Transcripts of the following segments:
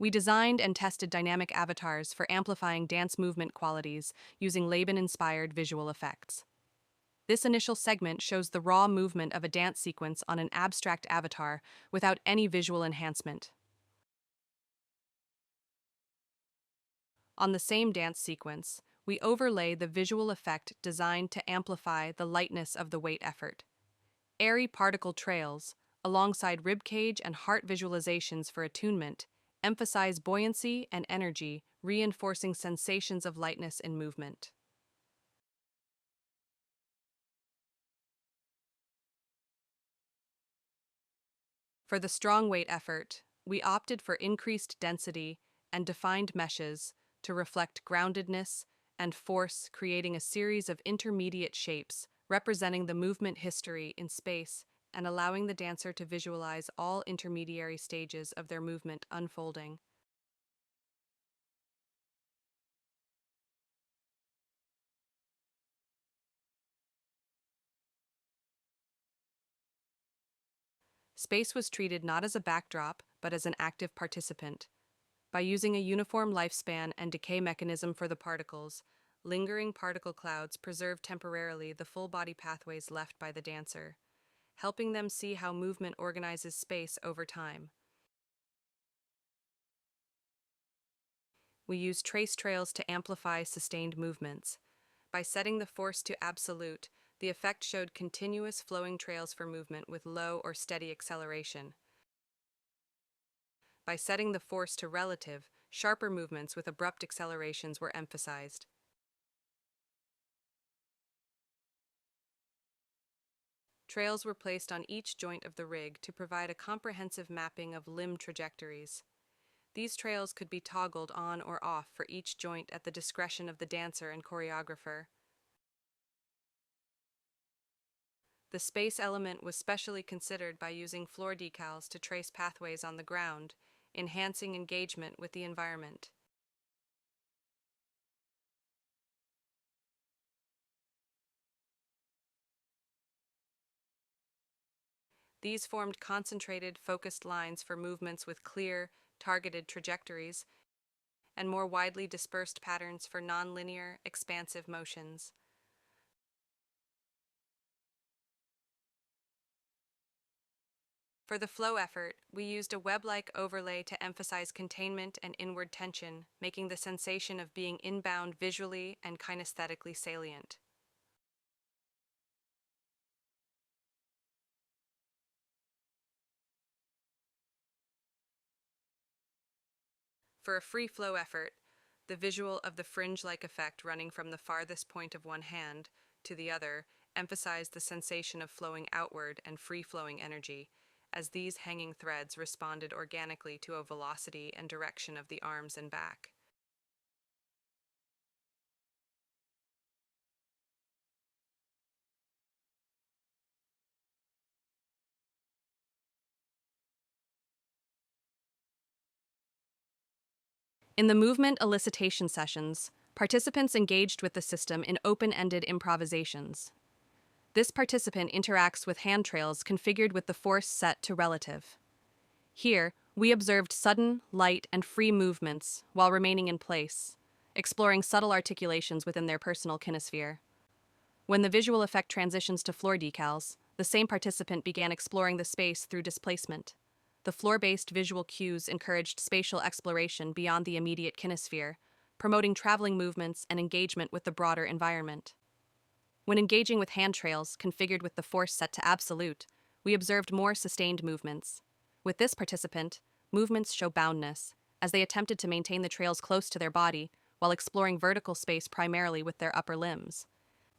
We designed and tested dynamic avatars for amplifying dance movement qualities using Laban-inspired visual effects. This initial segment shows the raw movement of a dance sequence on an abstract avatar without any visual enhancement. On the same dance sequence, we overlay the visual effect designed to amplify the lightness of the weight effort. Airy particle trails, alongside ribcage and heart visualizations for attunement, emphasize buoyancy and energy, reinforcing sensations of lightness in movement. For the strong weight effort, we opted for increased density and defined meshes to reflect groundedness and force, creating a series of intermediate shapes representing the movement history in space and allowing the dancer to visualize all intermediary stages of their movement unfolding. Space was treated not as a backdrop, but as an active participant. By using a uniform lifespan and decay mechanism for the particles, lingering particle clouds preserve temporarily the full body pathways left by the dancer, helping them see how movement organizes space over time. We use trace trails to amplify sustained movements. By setting the force to absolute, the effect showed continuous flowing trails for movement with low or steady acceleration. By setting the force to relative, sharper movements with abrupt accelerations were emphasized. Trails were placed on each joint of the rig to provide a comprehensive mapping of limb trajectories. These trails could be toggled on or off for each joint at the discretion of the dancer and choreographer. The space element was specially considered by using floor decals to trace pathways on the ground, enhancing engagement with the environment. These formed concentrated, focused lines for movements with clear, targeted trajectories, and more widely dispersed patterns for nonlinear, expansive motions. For the flow effort, we used a web-like overlay to emphasize containment and inward tension, making the sensation of being inbound visually and kinesthetically salient. For a free flow effort, the visual of the fringe-like effect running from the farthest point of one hand to the other emphasized the sensation of flowing outward and free-flowing energy, as these hanging threads responded organically to a velocity and direction of the arms and back. In the movement elicitation sessions, participants engaged with the system in open-ended improvisations. This participant interacts with hand trails configured with the force set to relative. Here, we observed sudden, light, and free movements while remaining in place, exploring subtle articulations within their personal kinesphere. When the visual effect transitions to floor decals, the same participant began exploring the space through displacement. The floor-based visual cues encouraged spatial exploration beyond the immediate kinesphere, promoting traveling movements and engagement with the broader environment. When engaging with hand trails configured with the force set to absolute, we observed more sustained movements. With this participant, movements show boundness, as they attempted to maintain the trails close to their body while exploring vertical space primarily with their upper limbs.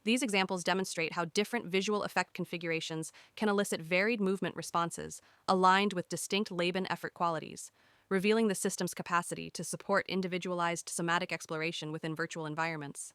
These examples demonstrate how different visual effect configurations can elicit varied movement responses, aligned with distinct Laban effort qualities, revealing the system's capacity to support individualized somatic exploration within virtual environments.